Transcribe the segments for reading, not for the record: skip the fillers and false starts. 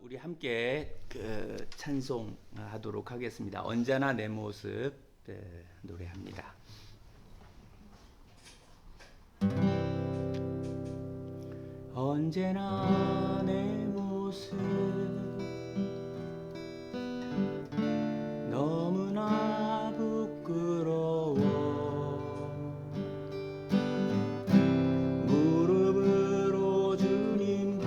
우리 함께 찬송하도록 하겠습니다. 언제나 내 모습 노래합니다. 언제나 내 모습 너무나 부끄러워 무릎으로 주님께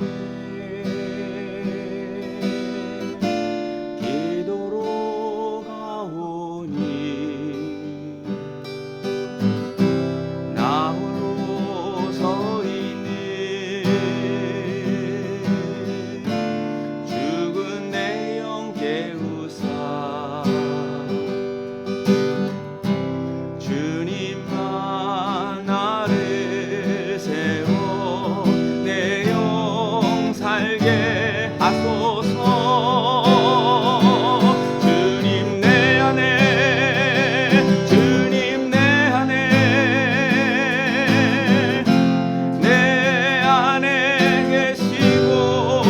기도로 가오니 나 홀로 서 있네 죽은 내 영 깨우사 주님만 나를 세워 내 영 살게 하소서. 주님 내 안에 주님 내 안에 계시고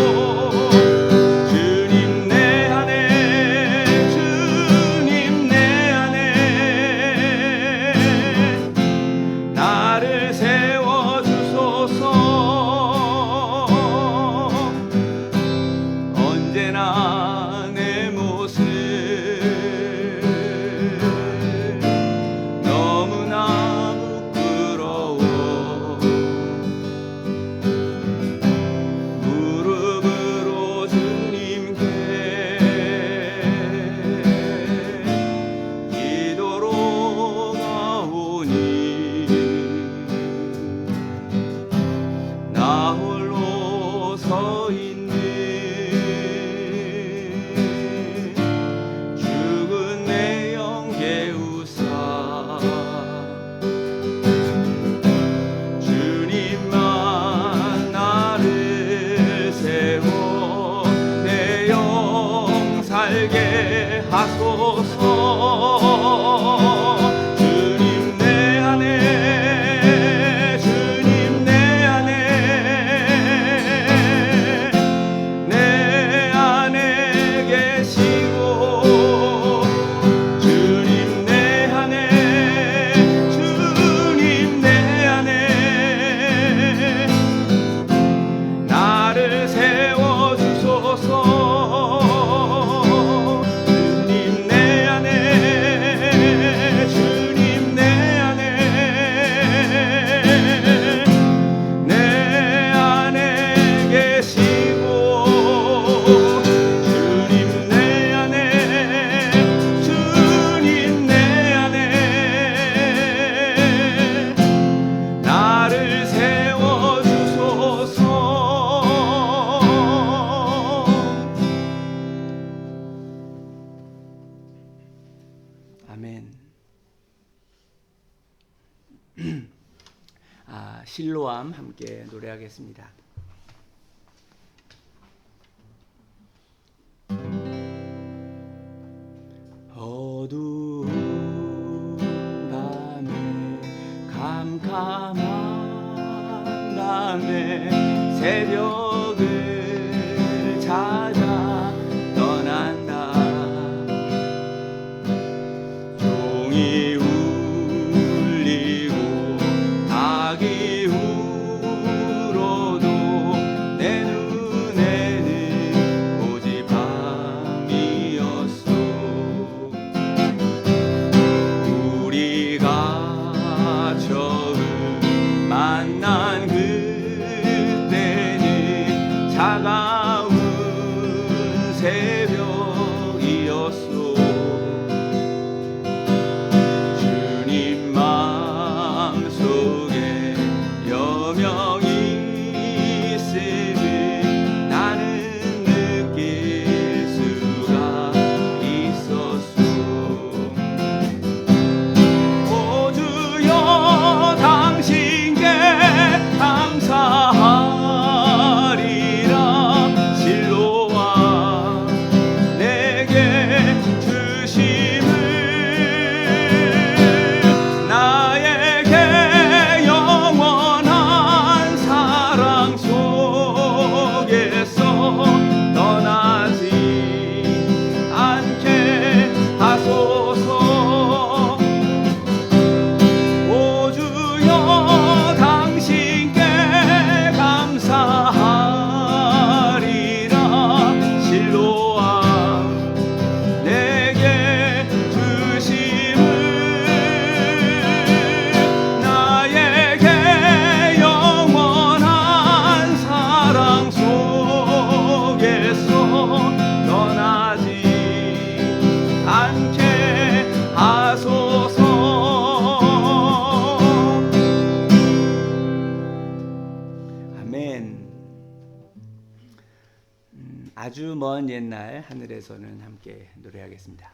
주님 내 안에 나를 세워 주소서. 언제나 내 모습 너무나 부끄러워 무릎으로 주님께 기도로 가오니 나 홀로 서 있네 죽은 내 영 깨우사 주님만 나를 세워 내 영 살게 하소서. 주님 내 안에 주님 내 안에 계시고 주님 내 안에 나를 세워 주소서. 주님 내 안에 주님 내 안에 계시고 주님 내 안에 나를 세워 주소서. 아멘. 실로암 함께 노래하겠습니다. 어두운 밤에 캄캄한 밤에 새벽을 찾아 떠난다. 종이 울리고 닭이 울어도 내 눈에는 오직 밤이었어. 우리가 처음 만난 그때는 차가운 새벽이었어. 주님 마음속에 여명이 있음을 나는 느낄 수가 있었소. 오 주여 당신께 감사하리라. 실로암 아주 먼 옛날 하늘에서는 함께 노래하겠습니다.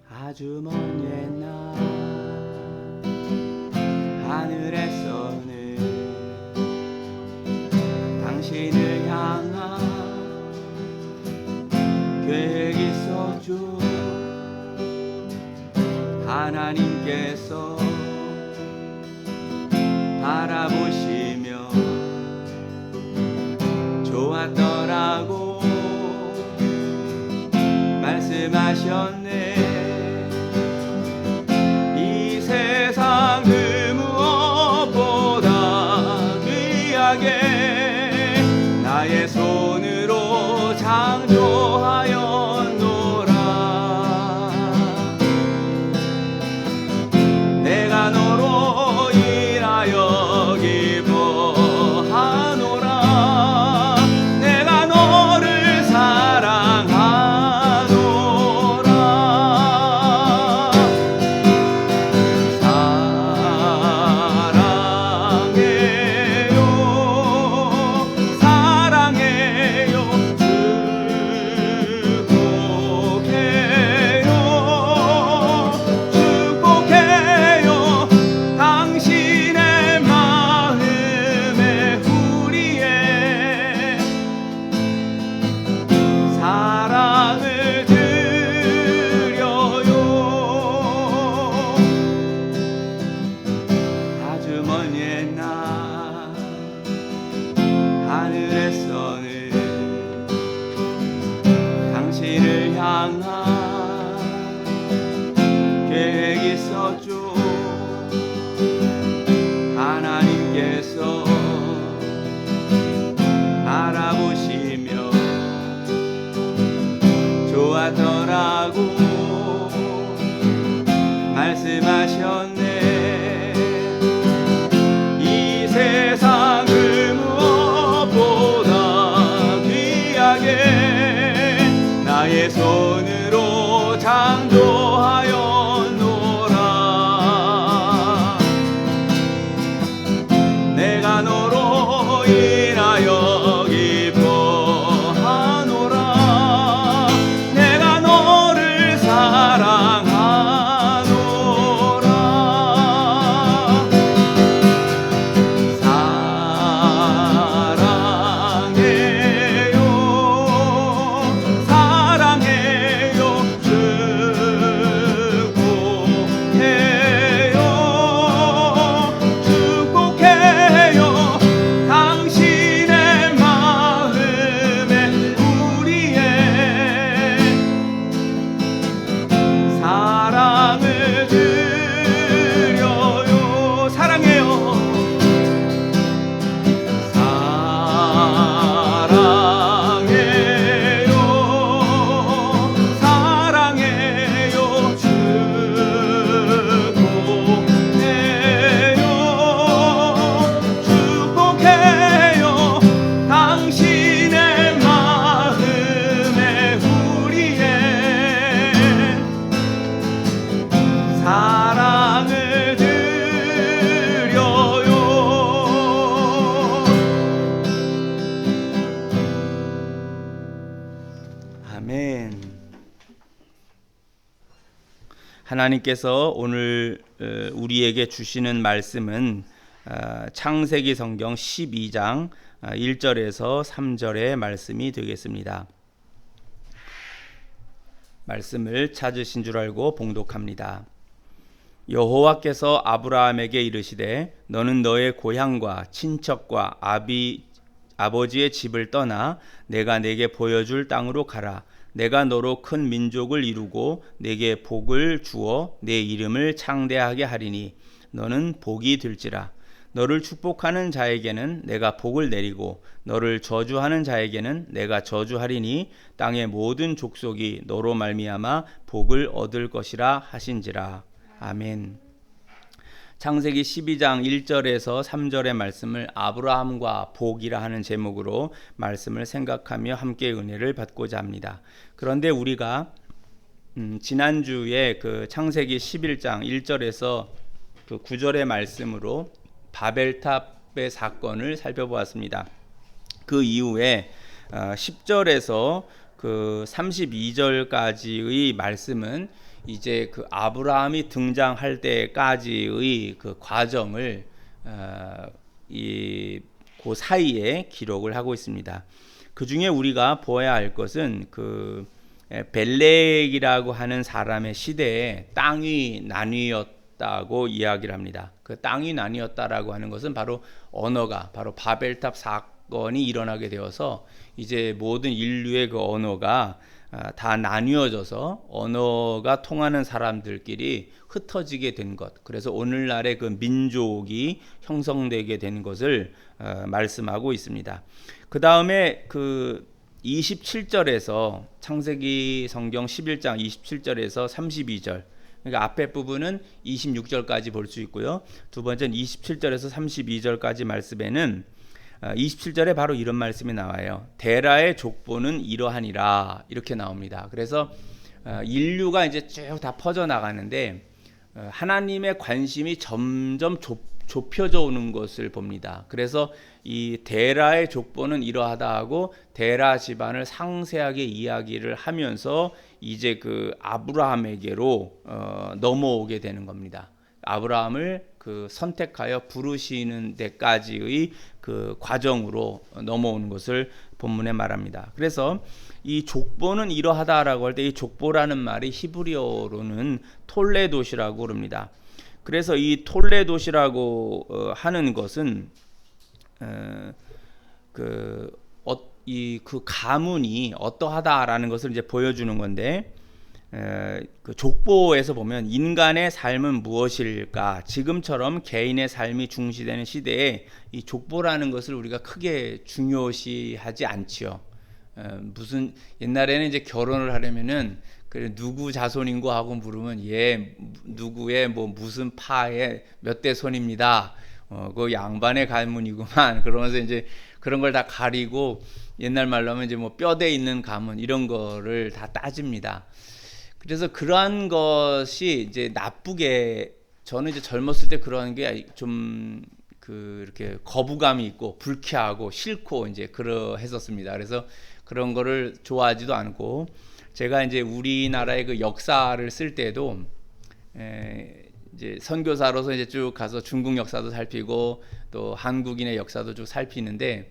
아주 먼 옛날 하늘에서는 당신을 향한 계획이 있었죠. 하나님께서 바라보시며 좋았더라고 말씀하셨네. 이 세상 그 무엇보다 귀하게 나의 손으로 창조하였노라. 내가 너로 인하여 기뻐하노라. 내가 너를 사랑하노라. 사랑해요 사랑해요 축복해요 축복해요 당신의 마음에 우리의 사랑을 드려요. 아주 먼 옛날 하늘에서는 당신을 향한 계획이 있었죠. 하나님께서 바라보시며 좋았더라고 말씀하셨네. 이 세상 그 무엇보다 귀하게 나의 손으로 창조하였노라. 내가 너로 인하여 기뻐하노라. 내가 너를 사랑하노라. 사랑해요 사랑해요 축복해요 당신의 마음에 우리의 사랑을 드려요. 사랑해요 사랑해요 축복해요 당신의 마음에 우리의 사랑을 드려요. 아멘. 하나님께서 오늘 우리에게 주시는 말씀은 창세기 성경 12장 1절에서 3절의 말씀이 되겠습니다. 말씀을 찾으신 줄 알고 봉독합니다. 여호와께서 아브라함에게 이르시되 너는 너의 고향과 친척과 아버지의 집을 떠나 내가 내게 보여줄 땅으로 가라. 내가 너로 큰 민족을 이루고 내게 복을 주어 내 이름을 창대하게 하리니 너는 복이 될지라. 너를 축복하는 자에게는 내가 복을 내리고 너를 저주하는 자에게는 내가 저주하리니 땅의 모든 족속이 너로 말미암아 복을 얻을 것이라 하신지라. 아멘. 창세기 12장 1절에서 3절의 말씀을 아브라함과 복이라 하는 제목으로 말씀을 생각하며 함께 은혜를 받고자 합니다. 그런데 우리가 지난주에 그 창세기 11장 1절에서 그 9절의 말씀으로 바벨탑의 사건을 살펴보았습니다. 그 이후에 10절에서 그 32절까지의 말씀은 이제 그 아브라함이 등장할 때까지의 그 과정을 그 사이에 기록을 하고 있습니다. 그 중에 우리가 보아야 할 것은 그 벨렉이라고 하는 사람의 시대에 땅이 나뉘었다고 이야기를 합니다. 그 땅이 나뉘었다라고 하는 것은 바로 언어가 바로 바벨탑 사건이 일어나게 되어서 이제 모든 인류의 그 언어가 다 나뉘어져서 언어가 통하는 사람들끼리 흩어지게 된 것. 그래서 오늘날의 그 민족이 형성되게 된 것을 말씀하고 있습니다. 그 다음에 그 27절에서 창세기 성경 11장 27절에서 32절. 그러니까 앞에 부분은 26절까지 볼 수 있고요. 두 번째는 27절에서 32절까지 말씀에는 27절에 바로 이런 말씀이 나와요. 데라의 족보는 이러하니라 이렇게 나옵니다. 그래서 인류가 이제 쭉 다 퍼져 나가는데 하나님의 관심이 점점 좁혀져 오는 것을 봅니다. 그래서 이 데라의 족보는 이러하다 하고 데라 집안을 상세하게 이야기를 하면서 이제 그 아브라함에게로 넘어오게 되는 겁니다. 아브라함을 그 선택하여 부르시는 데까지의 그 과정으로 넘어오는 것을 본문에 말합니다. 그래서 이 족보는 이러하다라고 할 때 이 족보라는 말이 히브리어로는 톨레도시라고 그럽니다. 그래서 이 톨레도시라고 하는 것은 그 가문이 어떠하다라는 것을 이제 보여주는 건데 그 족보에서 보면 인간의 삶은 무엇일까? 지금처럼 개인의 삶이 중시되는 시대에 이 족보라는 것을 우리가 크게 중요시하지 않지요. 무슨 옛날에는 이제 결혼을 하려면은 그래 누구 자손인고 하고 물으면 얘 누구의 뭐 무슨 파의 몇 대 손입니다. 그 양반의 가문이구만. 그러면서 이제 그런 걸 다 가리고 옛날 말로 하면 이제 뭐 뼈대 있는 가문 이런 거를 다 따집니다. 그래서 그러한 것이 이제 나쁘게 저는 이제 젊었을 때 그런 게 좀 이렇게 거부감이 있고 불쾌하고 싫고 이제 그러했었습니다. 그래서 그런 거를 좋아하지도 않고 제가 이제 우리나라의 그 역사를 쓸 때도 이제 선교사로서 이제 쭉 가서 중국 역사도 살피고 또 한국인의 역사도 쭉 살피는데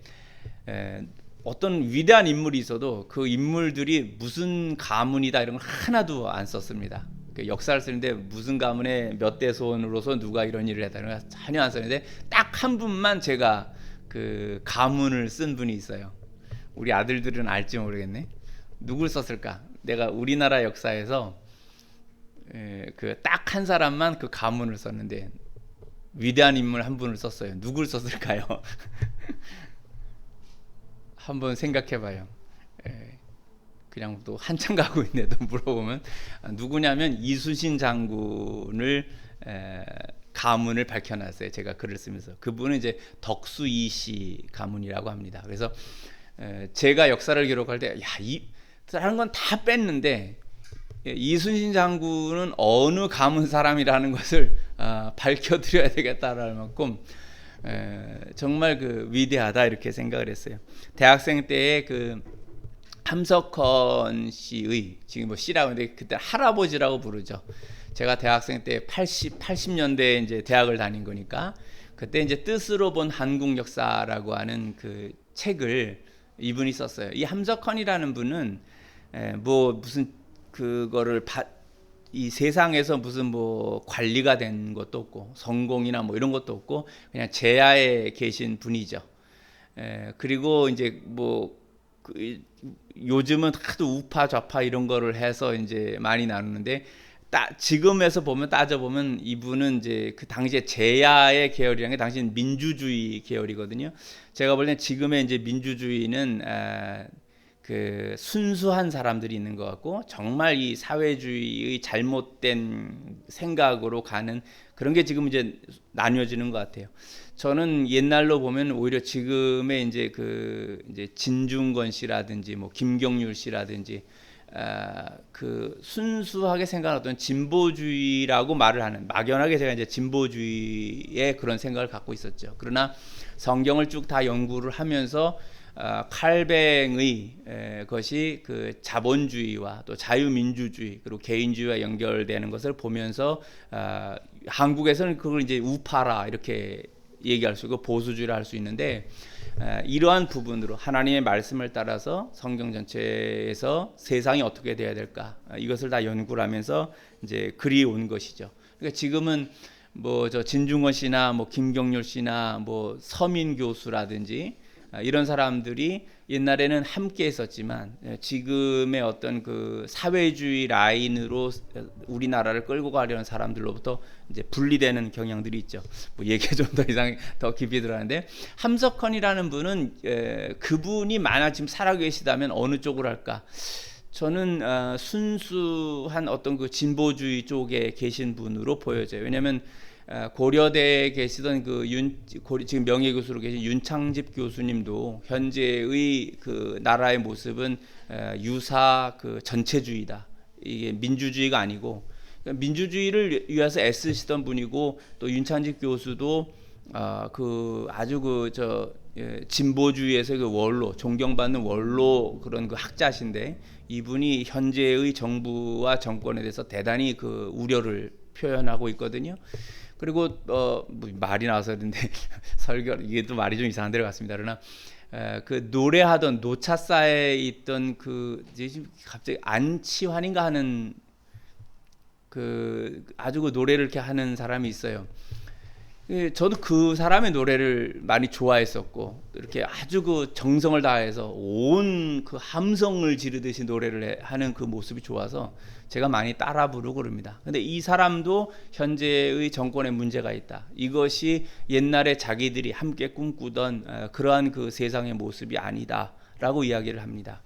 어떤 위대한 인물이 있어도 그 인물들이 무슨 가문이다 이런 걸 하나도 안 썼습니다. 그 역사를 쓰는데 무슨 가문의 몇 대손으로서 누가 이런 일을 했다는 걸 전혀 안 썼는데 딱 한 분만 제가 그 가문을 쓴 분이 있어요. 우리 아들들은 알지 모르겠네. 누굴 썼을까? 내가 우리나라 역사에서 그 딱 한 사람만 그 가문을 썼는데 위대한 인물 한 분을 썼어요. 누굴 썼을까요? 한번 생각해봐요. 그냥 또 한참 가고 있는데도 물어보면 누구냐면 이순신 장군을 가문을 밝혀놨어요. 제가 글을 쓰면서 그분은 이제 덕수이씨 가문이라고 합니다. 그래서 제가 역사를 기록할 때 다른 건 다 뺐는데 이순신 장군은 어느 가문 사람이라는 것을 밝혀드려야 되겠다라는 만큼 정말 그 위대하다 이렇게 생각을 했어요. 대학생 때에 그 함석헌 씨의 지금 뭐 씨라고 하는데 그때 할아버지라고 부르죠. 제가 대학생 때 80년대에 이제 대학을 다닌 거니까 그때 이제 뜻으로 본 한국 역사라고 하는 그 책을 이분이 썼어요. 이 함석헌이라는 분은 뭐 무슨 그거를 이 세상에서 무슨 뭐 관리가 된 것도 없고 성공이나 뭐 이런 것도 없고 그냥 제야에 계신 분이죠. 그리고 이제 뭐 요즘은 하도 우파 좌파 이런 거를 해서 이제 많이 나누는데 지금에서 보면 따져보면 이분은 이제 그 당시에 제야의 계열이라는 게 당시엔 민주주의 계열이거든요. 제가 볼 땐 지금의 이제 민주주의는 그 순수한 사람들이 있는 것 같고 정말 이 사회주의의 잘못된 생각으로 가는 그런 게 지금 이제 나뉘어지는 것 같아요. 저는 옛날로 보면 오히려 지금의 이제 그 이제 진중권 씨라든지 뭐 김경률 씨라든지 그 순수하게 생각하는 어떤 진보주의라고 말을 하는, 막연하게 제가 이제 진보주의의 그런 생각을 갖고 있었죠. 그러나 성경을 쭉 다 연구를 하면서 칼뱅의 것이 그 자본주의와 또 자유민주주의 그리고 개인주의와 연결되는 것을 보면서 한국에서는 그걸 이제 우파라 이렇게 얘기할 수 있고 보수주의라 할 수 있는데, 이러한 부분으로 하나님의 말씀을 따라서 성경 전체에서 세상이 어떻게 돼야 될까, 이것을 다 연구를 하면서 이제 글이 온 것이죠. 그러니까 지금은 뭐 저 진중권 씨나 뭐 김경률 씨나 뭐 서민 교수라든지 이런 사람들이 옛날에는 함께 했었지만 지금의 어떤 그 사회주의 라인으로 우리나라를 끌고 가려는 사람들로부터 이제 분리되는 경향들이 있죠. 뭐 얘기 좀 더 이상 더 깊이 들어가는데, 함석헌이라는 분은 그분이 만약 지금 살아계시다면 어느 쪽으로 할까? 저는 순수한 어떤 그 진보주의 쪽에 계신 분으로 보여져요. 왜냐하면 고려대에 계시던 그 지금 명예교수로 계신 윤창집 교수님도 현재의 그 나라의 모습은 유사 그 전체주의다. 이게 민주주의가 아니고, 민주주의를 위해서 애쓰시던 분이고, 또 윤창집 교수도 그 아주 진보주의에서 그 원로, 존경받는 원로 그런 그 학자신데, 이분이 현재의 정부와 정권에 대해서 대단히 그 우려를 표현하고 있거든요. 그리고 뭐 말이 나와서 그런데 설교 이게 또 말이 좀 이상한 데로 갔습니다. 그러나 그 노래하던 노차사에 있던 그 지금 갑자기 안치환인가 하는 그 아주 그 노래를 이렇게 하는 사람이 있어요. 저도 그 사람의 노래를 많이 좋아했었고, 이렇게 아주 그 정성을 다해서 온 그 함성을 지르듯이 노래를 하는 그 모습이 좋아서 제가 많이 따라 부르고 그럽니다. 근데 이 사람도 현재의 정권에 문제가 있다. 이것이 옛날에 자기들이 함께 꿈꾸던 그러한 그 세상의 모습이 아니다라고 이야기를 합니다.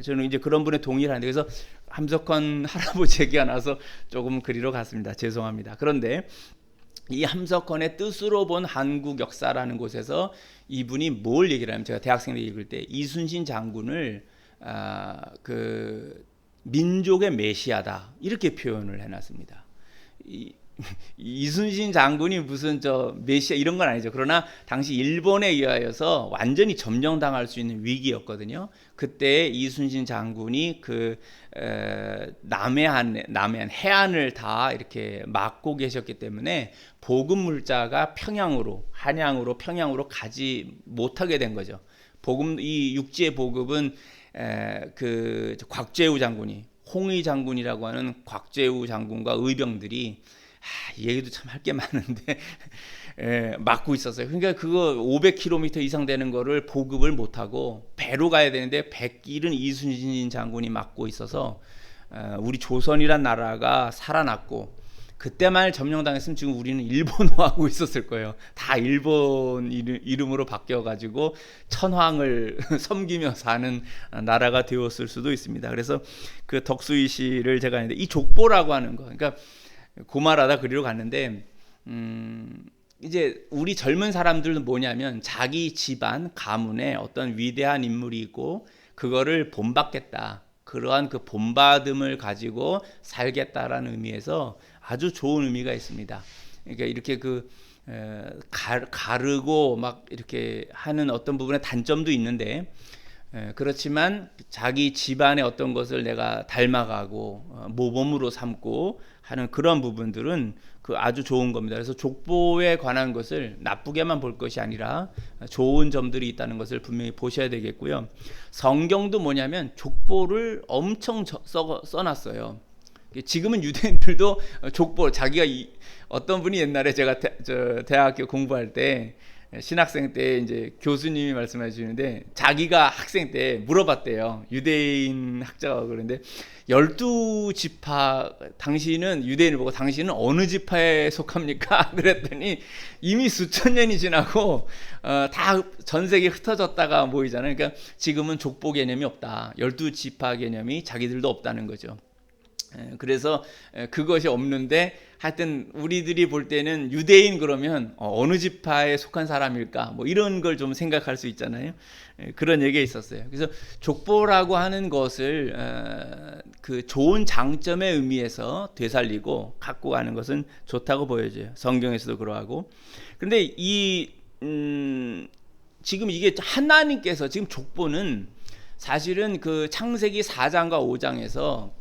저는 이제 그런 분에 동의를 하는데, 그래서 함석헌 할아버지 얘기가 나서 조금 그리로 갔습니다. 죄송합니다. 그런데 이 함석헌의 뜻으로 본 한국 역사라는 곳에서 이분이 뭘 얘기를 하냐면, 제가 대학생 때 읽을 때 이순신 장군을 그 민족의 메시아다 이렇게 표현을 해놨습니다. 이순신 장군이 무슨 저 메시아 이런 건 아니죠. 그러나 당시 일본에 의하여서 완전히 점령당할 수 있는 위기였거든요. 그때 이순신 장군이 그 남해안 해안을 다 이렇게 막고 계셨기 때문에 보급 물자가 한양으로 평양으로 가지 못하게 된 거죠. 이 육지의 보급은 그 곽재우 장군이, 홍의 장군이라고 하는 곽재우 장군과 의병들이 이 얘기도 참 할 게 많은데 막고 있었어요. 그러니까 그거 500km 이상 되는 거를 보급을 못하고 배로 가야 되는데 백길은 이순신 장군이 막고 있어서 우리 조선이란 나라가 살아났고, 그때만 점령당했으면 지금 우리는 일본어하고 있었을 거예요. 다 일본 이름으로 바뀌어가지고 천황을 섬기며 사는 나라가 되었을 수도 있습니다. 그래서 그 덕수이 씨를 제가 했는데, 이 족보라고 하는 거, 그러니까 고말하다 그리로 갔는데, 이제 우리 젊은 사람들은 뭐냐면 자기 집안 가문에 어떤 위대한 인물이 있고 그거를 본받겠다, 그러한 그 본받음을 가지고 살겠다라는 의미에서 아주 좋은 의미가 있습니다. 그러니까 이렇게 그 가르고 막 이렇게 하는 어떤 부분에 단점도 있는데, 그렇지만 자기 집안의 어떤 것을 내가 닮아가고 모범으로 삼고 하는 그런 부분들은 그 아주 좋은 겁니다. 그래서 족보에 관한 것을 나쁘게만 볼 것이 아니라 좋은 점들이 있다는 것을 분명히 보셔야 되겠고요. 성경도 뭐냐면 족보를 엄청 써놨어요. 지금은 유대인들도 족보, 자기가 어떤 분이 옛날에 제가 대학교 공부할 때 신학생 때 이제 교수님이 말씀해 주시는데, 자기가 학생 때 물어봤대요. 유대인 학자가. 그런데 12지파, 당신은 유대인을 보고 당신은 어느 지파에 속합니까? 그랬더니 이미 수천 년이 지나고 다 전 세계에 흩어졌다가 모이잖아요. 그러니까 지금은 족보 개념이 없다. 12지파 개념이 자기들도 없다는 거죠. 그래서 그것이 없는데 하여튼 우리들이 볼 때는 유대인 그러면 어느 지파에 속한 사람일까 뭐 이런 걸 좀 생각할 수 있잖아요. 그런 얘기가 있었어요. 그래서 족보라고 하는 것을 그 좋은 장점의 의미에서 되살리고 갖고 가는 것은 좋다고 보여져요. 성경에서도 그러하고. 그런데 지금 이게 하나님께서 지금 족보는 사실은 그 창세기 4장과 5장에서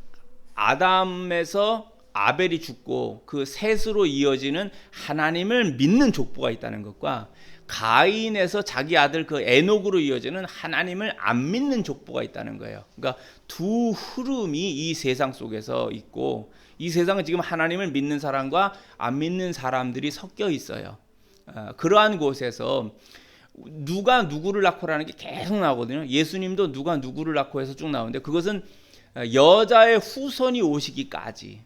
아담에서 아벨이 죽고 그 셋으로 이어지는 하나님을 믿는 족보가 있다는 것과 가인에서 자기 아들 그 에녹으로 이어지는 하나님을 안 믿는 족보가 있다는 거예요. 그러니까 두 흐름이 이 세상 속에서 있고, 이 세상은 지금 하나님을 믿는 사람과 안 믿는 사람들이 섞여 있어요. 그러한 곳에서 누가 누구를 낳고라는 게 계속 나오거든요. 예수님도 누가 누구를 낳고 해서 쭉 나오는데, 그것은 여자의 후손이 오시기까지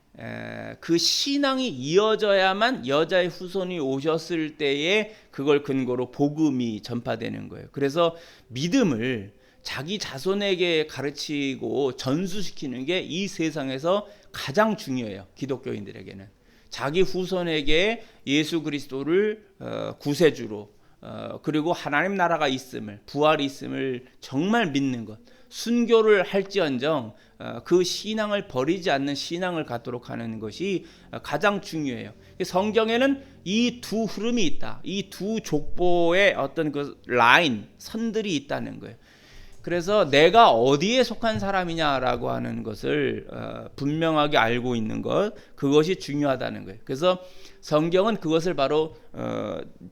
그 신앙이 이어져야만 여자의 후손이 오셨을 때에 그걸 근거로 복음이 전파되는 거예요. 그래서 믿음을 자기 자손에게 가르치고 전수시키는 게 이 세상에서 가장 중요해요. 기독교인들에게는 자기 후손에게 예수 그리스도를 구세주로 그리고 하나님 나라가 있음을, 부활이 있음을 정말 믿는 것, 순교를 할지언정 그 신앙을 버리지 않는 신앙을 갖도록 하는 것이 가장 중요해요. 성경에는 이 두 흐름이 있다. 이 두 족보의 어떤 그 라인, 선들이 있다는 거예요. 그래서 내가 어디에 속한 사람이냐라고 하는 것을 분명하게 알고 있는 것, 그것이 중요하다는 거예요. 그래서 성경은 그것을 바로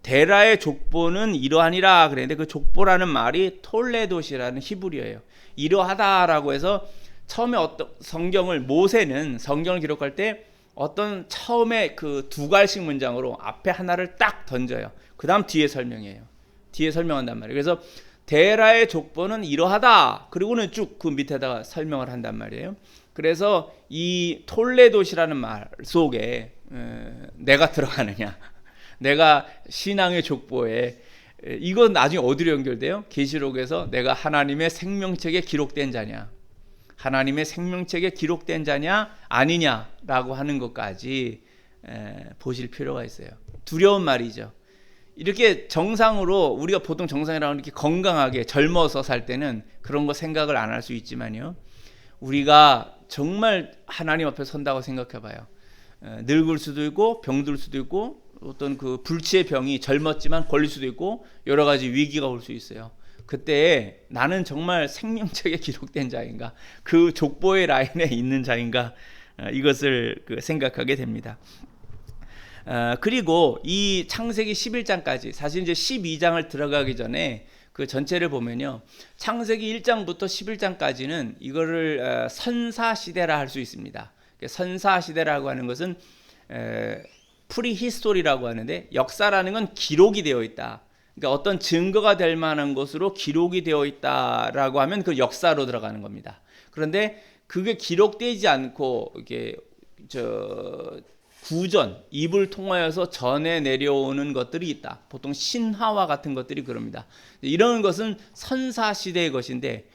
데라의 족보는 이러하니라 그랬는데, 그 족보라는 말이 톨레도시라는 히브리어예요. 이러하다라고 해서 처음에 어떤 성경을, 모세는 성경을 기록할 때 어떤 처음에 그 두 갈씩 문장으로 앞에 하나를 딱 던져요. 그 다음 뒤에 설명해요. 뒤에 설명한단 말이에요. 그래서 데라의 족보는 이러하다, 그리고는 쭉 그 밑에다가 설명을 한단 말이에요. 그래서 이 톨레도시라는 말 속에 내가 들어가느냐, 내가 신앙의 족보에, 이건 나중에 어디로 연결돼요? 계시록에서 내가 하나님의 생명책에 기록된 자냐, 하나님의 생명책에 기록된 자냐 아니냐라고 하는 것까지 보실 필요가 있어요. 두려운 말이죠. 이렇게 정상으로, 우리가 보통 정상이라고 이렇게 건강하게 젊어서 살 때는 그런 거 생각을 안 할 수 있지만요, 우리가 정말 하나님 앞에 선다고 생각해 봐요. 늙을 수도 있고 병들 수도 있고 어떤 그 불치의 병이 젊었지만 걸릴 수도 있고 여러 가지 위기가 올 수 있어요. 그때 나는 정말 생명책에 기록된 자인가, 그 족보의 라인에 있는 자인가, 이것을 생각하게 됩니다. 그리고 이 창세기 11장까지, 사실 이제 12장을 들어가기 전에 그 전체를 보면요, 창세기 1장부터 11장까지는 이거를 선사시대라 할 수 있습니다. 선사시대라고 하는 것은 프리히스토리라고 하는데, 역사라는 건 기록이 되어 있다. 그러니까 어떤 증거가 될 만한 것으로 기록이 되어 있다라고 하면 그 역사로 들어가는 겁니다. 그런데 그게 기록되지 않고 이게 구전, 입을 통하여서 전해 내려오는 것들이 있다. 보통 신화와 같은 것들이 그럽니다. 이런 것은 선사시대의 것인데,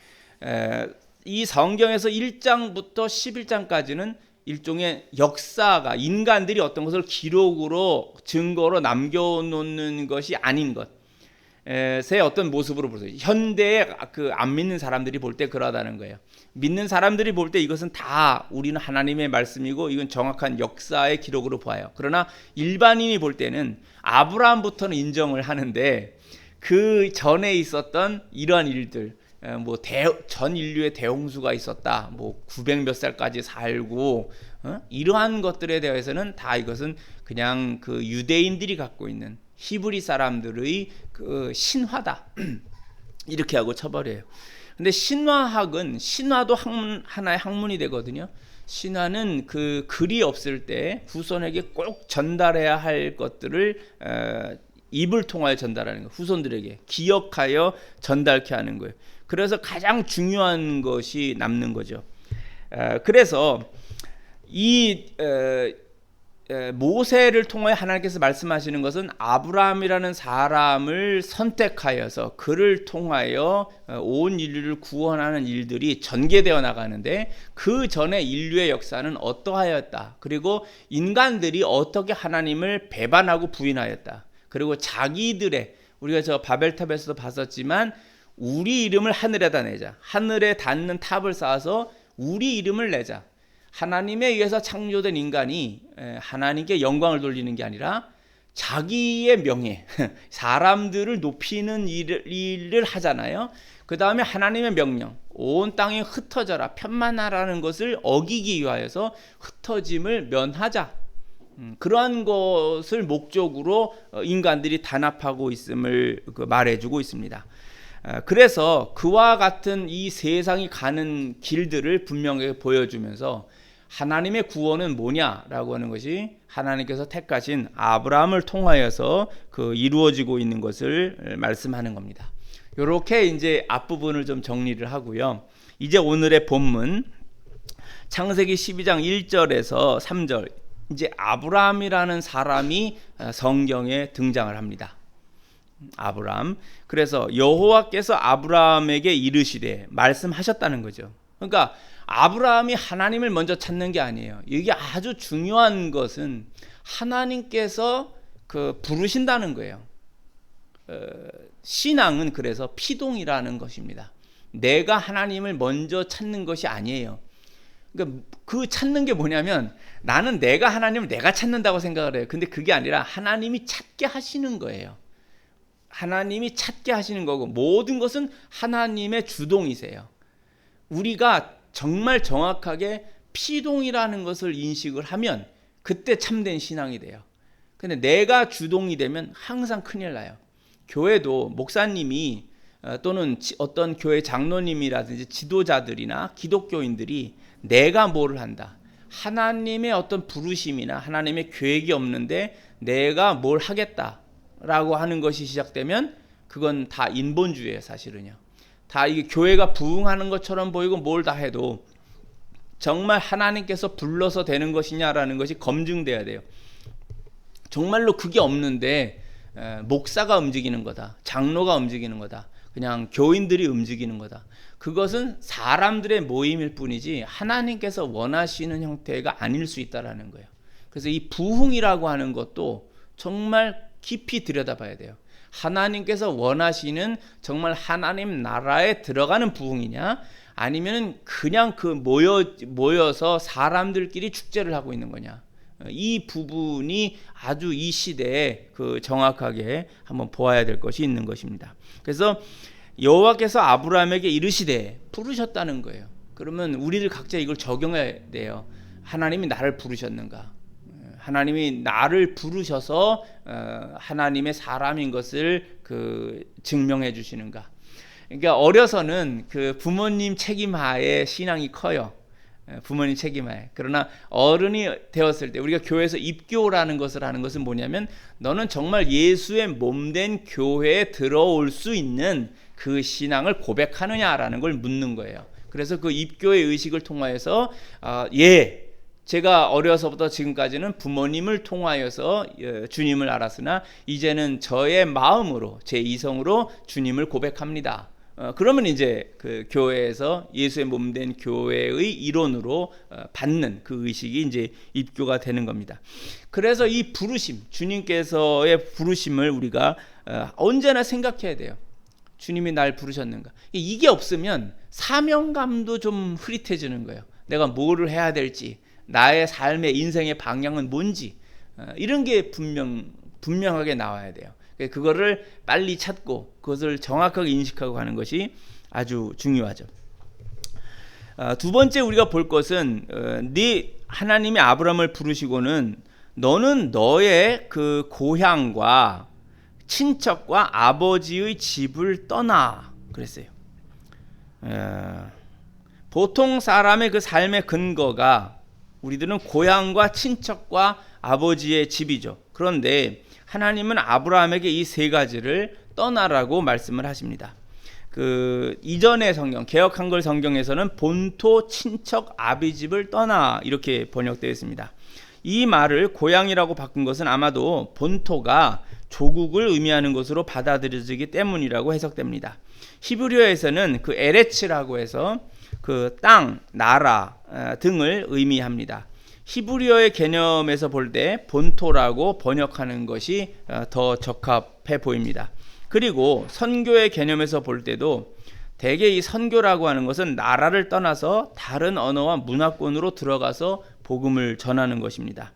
이 성경에서 1장부터 11장까지는 일종의 역사가, 인간들이 어떤 것을 기록으로, 증거로 남겨놓는 것이 아닌 것, 의 어떤 모습으로 보세요. 현대의 그 안 믿는 사람들이 볼 때 그러다는 거예요. 믿는 사람들이 볼 때 이것은 다 우리는 하나님의 말씀이고 이건 정확한 역사의 기록으로 봐요. 그러나 일반인이 볼 때는 아브라함부터는 인정을 하는데, 그 전에 있었던 이러한 일들, 전 인류의 대홍수가 있었다, 900 몇 살까지 살고, 이러한 것들에 대해서는 다 이것은 그냥 그 유대인들이 갖고 있는 히브리 사람들의 그 신화다 이렇게 하고 쳐버려요. 근데 신화학은, 신화도 하나의 학문이 되거든요. 신화는 그 글이 없을 때 후손에게 꼭 전달해야 할 것들을 입을 통하여 전달하는 거예요. 후손들에게 기억하여 전달케 하는 거예요. 그래서 가장 중요한 것이 남는 거죠. 그래서 이 모세를 통해 하나님께서 말씀하시는 것은 아브라함이라는 사람을 선택하여서 그를 통하여 온 인류를 구원하는 일들이 전개되어 나가는데, 그 전에 인류의 역사는 어떠하였다, 그리고 인간들이 어떻게 하나님을 배반하고 부인하였다, 그리고 자기들의, 우리가 저 바벨탑에서도 봤었지만 우리 이름을 하늘에다 내자, 하늘에 닿는 탑을 쌓아서 우리 이름을 내자, 하나님에 의해서 창조된 인간이 하나님께 영광을 돌리는 게 아니라 자기의 명예, 사람들을 높이는 일을 하잖아요. 그 다음에 하나님의 명령, 온 땅에 흩어져라, 편만하라는 것을 어기기 위하여서 흩어짐을 면하자, 그러한 것을 목적으로 인간들이 단합하고 있음을 말해주고 있습니다. 그래서 그와 같은 이 세상이 가는 길들을 분명하게 보여주면서 하나님의 구원은 뭐냐라고 하는 것이 하나님께서 택하신 아브라함을 통하여서 이루어지고 있는 것을 말씀하는 겁니다. 이렇게 이제 앞부분을 좀 정리를 하고요. 이제 오늘의 본문 창세기 12장 1절에서 3절, 이제 아브라함이라는 사람이 성경에 등장을 합니다. 아브라함. 그래서 여호와께서 아브라함에게 이르시되, 말씀하셨다는 거죠. 그러니까 아브라함이 하나님을 먼저 찾는 게 아니에요. 이게 아주 중요한 것은 하나님께서 부르신다는 거예요. 신앙은 그래서 피동이라는 것입니다. 내가 하나님을 먼저 찾는 것이 아니에요. 그러니까 그 찾는 게 뭐냐면, 나는 내가 하나님을 내가 찾는다고 생각을 해요. 근데 그게 아니라 하나님이 찾게 하시는 거예요. 하나님이 찾게 하시는 거고, 모든 것은 하나님의 주동이세요. 우리가 정말 정확하게 피동이라는 것을 인식을 하면 그때 참된 신앙이 돼요. 근데 내가 주동이 되면 항상 큰일 나요. 교회도 목사님이 또는 어떤 교회 장로님이라든지 지도자들이나 기독교인들이 내가 뭐를 한다, 하나님의 어떤 부르심이나 하나님의 계획이 없는데 내가 뭘 하겠다라고 하는 것이 시작되면 그건 다 인본주의예요. 사실은요. 다 이게 교회가 부흥하는 것처럼 보이고 뭘 다 해도 정말 하나님께서 불러서 되는 것이냐라는 것이 검증돼야 돼요. 정말로 그게 없는데 목사가 움직이는 거다, 장로가 움직이는 거다, 그냥 교인들이 움직이는 거다, 그것은 사람들의 모임일 뿐이지 하나님께서 원하시는 형태가 아닐 수 있다라는 거예요. 그래서 이 부흥이라고 하는 것도 정말 깊이 들여다봐야 돼요. 하나님께서 원하시는 정말 하나님 나라에 들어가는 부흥이냐, 아니면 그냥 모여서 사람들끼리 축제를 하고 있는 거냐. 이 부분이 아주 이 시대에 정확하게 한번 보아야 될 것이 있는 것입니다. 그래서 여호와께서 아브라함에게 이르시되, 부르셨다는 거예요. 그러면 우리들 각자 이걸 적용해야 돼요. 하나님이 나를 부르셨는가? 하나님이 나를 부르셔서 하나님의 사람인 것을 증명해 주시는가? 그러니까 어려서는 부모님 책임하에 신앙이 커요. 부모님 책임하에. 그러나 어른이 되었을 때 우리가 교회에서 입교라는 것을 하는 것은 뭐냐면, 너는 정말 예수의 몸된 교회에 들어올 수 있는 그 신앙을 고백하느냐라는 걸 묻는 거예요. 그래서 그 입교의 의식을 통하여서 제가 어려서부터 지금까지는 부모님을 통하여서 주님을 알았으나 이제는 저의 마음으로, 제 이성으로 주님을 고백합니다. 그러면 이제 교회에서 예수의 몸된 교회의 일원으로 받는 그 의식이 이제 입교가 되는 겁니다. 그래서 이 부르심, 주님께서의 부르심을 우리가 언제나 생각해야 돼요. 주님이 날 부르셨는가? 이게 없으면 사명감도 좀 흐릿해지는 거예요. 내가 뭐를 해야 될지, 나의 삶의 인생의 방향은 뭔지, 이런 게 분명하게 나와야 돼요. 그거를 빨리 찾고 그것을 정확하게 인식하고 가는 것이 아주 중요하죠. 두 번째 우리가 볼 것은, 하나님이 아브라함을 부르시고는 너는 너의 고향과 친척과 아버지의 집을 떠나 그랬어요. 보통 사람의 삶의 근거가 우리들은 고향과 친척과 아버지의 집이죠. 그런데 하나님은 아브라함에게 이 세 가지를 떠나라고 말씀을 하십니다. 이전의 성경, 개역 한글 성경에서는 본토 친척 아비 집을 떠나 이렇게 번역되어 있습니다. 이 말을 고향이라고 바꾼 것은 아마도 본토가 조국을 의미하는 것으로 받아들여지기 때문이라고 해석됩니다. 히브리어에서는 그 에레츠라고 해서 그 땅, 나라 등을 의미합니다. 히브리어의 개념에서 볼 때 본토라고 번역하는 것이 더 적합해 보입니다. 그리고 선교의 개념에서 볼 때도 대개 이 선교라고 하는 것은 나라를 떠나서 다른 언어와 문화권으로 들어가서 복음을 전하는 것입니다.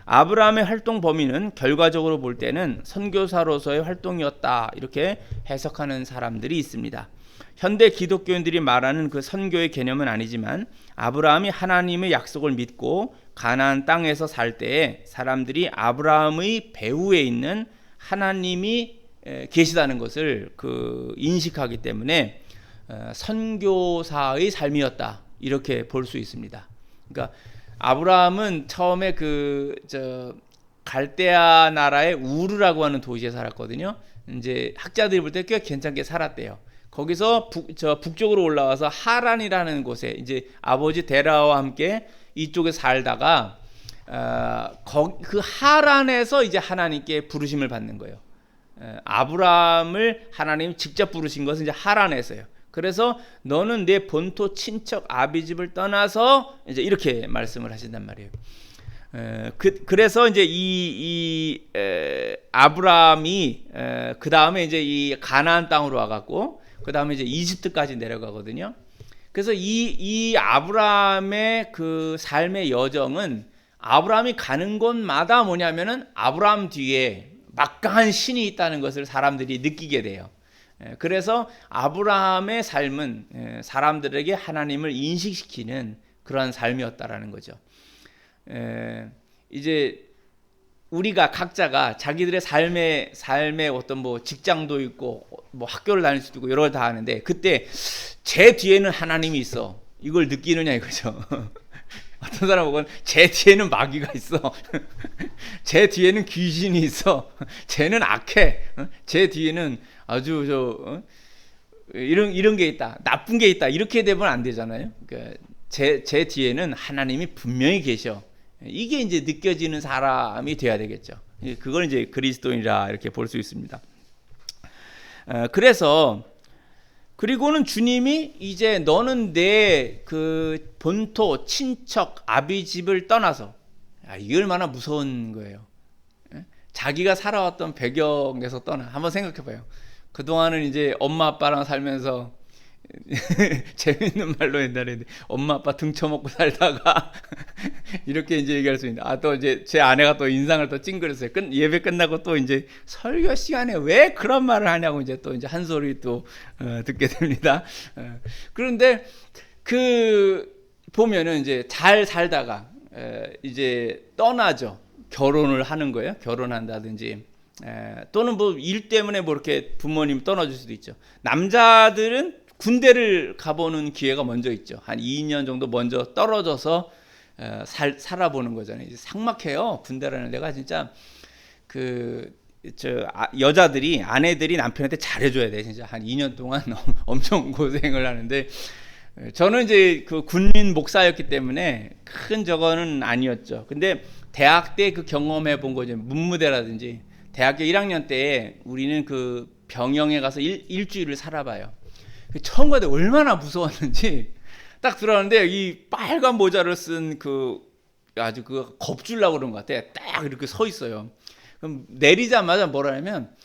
아브라함의 활동 범위는 결과적으로 볼 때는 선교사로서의 활동이었다, 이렇게 해석하는 사람들이 있습니다. 현대 기독교인들이 말하는 그 선교의 개념은 아니지만 아브라함이 하나님의 약속을 믿고 가나안 땅에서 살 때에 사람들이 아브라함의 배후에 있는 하나님이 계시다는 것을 인식하기 때문에 선교사의 삶이었다, 이렇게 볼 수 있습니다. 그러니까 아브라함은 처음에 갈대아 나라의 우르라고 하는 도시에 살았거든요. 이제 학자들이 볼 때 꽤 괜찮게 살았대요. 거기서 북쪽으로 올라와서 하란이라는 곳에 이제 아버지 데라와 함께 이쪽에 살다가 그 하란에서 이제 하나님께 부르심을 받는 거예요. 아브라함을 하나님 직접 부르신 것은 이제 하란에서요. 그래서 너는 내 본토 친척 아비집을 떠나서 이제 이렇게 말씀을 하신단 말이에요. 그래서 이제 아브라함이 그 다음에 이제 이 가나안 땅으로 와갖고 그 다음에 이제 이집트까지 내려가거든요. 그래서 이 아브라함의 그 삶의 여정은 아브라함이 가는 곳마다 뭐냐면은 아브라함 뒤에 막강한 신이 있다는 것을 사람들이 느끼게 돼요. 그래서 아브라함의 삶은 사람들에게 하나님을 인식시키는 그러한 삶이었다라는 거죠. 이제 우리가 각자가 자기들의 삶의 어떤 뭐 직장도 있고 뭐 학교를 다닐 수도 있고 여러 걸 다 하는데 그때 제 뒤에는 하나님이 있어, 이걸 느끼느냐 이거죠. 어떤 사람 보면 제 뒤에는 마귀가 있어, 제 뒤에는 귀신이 있어, 쟤는 악해, 제 뒤에는 아주 이런 게 있다, 나쁜 게 있다, 이렇게 되면 안 되잖아요. 그러니까 제 뒤에는 하나님이 분명히 계셔, 이게 이제 느껴지는 사람이 돼야 되겠죠. 그걸 이제 그리스도인이라 이렇게 볼 수 있습니다. 그리고는 주님이 이제 너는 내 그 본토 친척 아비집을 떠나서, 이게 얼마나 무서운 거예요. 자기가 살아왔던 배경에서 떠나. 한번 생각해봐요. 그동안은 이제 엄마 아빠랑 살면서 재밌는 말로 옛날에 엄마 아빠 등쳐먹고 살다가 이렇게 이제 얘기할 수 있는데, 또 이제 제 아내가 또 인상을 또 찡그렸어요. 예배 끝나고 또 이제 설교 시간에 왜 그런 말을 하냐고 이제 또 이제 한 소리 또 듣게 됩니다. 그런데 보면은 이제 잘 살다가 이제 떠나죠. 결혼을 하는 거예요. 결혼한다든지. 또는 뭐 일 때문에 뭐 이렇게 부모님 떠나줄 수도 있죠. 남자들은 군대를 가보는 기회가 먼저 있죠. 한 2년 정도 먼저 떨어져서 살아보는 거잖아요. 이제 삭막해요. 군대라는 데가 진짜 여자들이, 아내들이 남편한테 잘해줘야 돼. 진짜 한 2년 동안 엄청 고생을 하는데, 저는 이제 그 군인 목사였기 때문에 큰 저거는 아니었죠. 근데 대학 때 그 경험해 본 거죠. 문무대라든지 대학교 1학년 때 우리는 그 병영에 가서 일주일을 살아봐요. 처음 가도 얼마나 무서웠는지. 딱 들어왔는데 이 빨간 모자를 쓴 아주 겁줄라고 그런 것 같아. 딱 이렇게 서 있어요. 그럼 내리자마자 뭐라 하냐면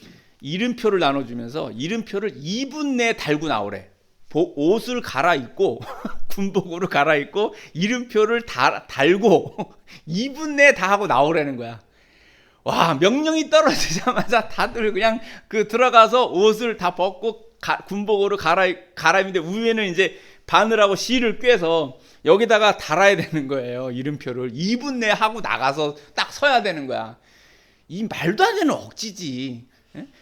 이름표를 나눠주면서 이름표를 2분 내에 달고 나오래. 옷을 갈아입고 군복으로 갈아입고 이름표를 달고 2분 내에 다 하고 나오라는 거야. 와, 명령이 떨어지자마자 다들 그냥 들어가서 옷을 다 벗고 군복으로 갈아입는데 위에는 이제 바늘하고 실을 꿰서 여기다가 달아야 되는 거예요. 이름표를 2분 내에 하고 나가서 딱 서야 되는 거야. 이 말도 안 되는 억지지.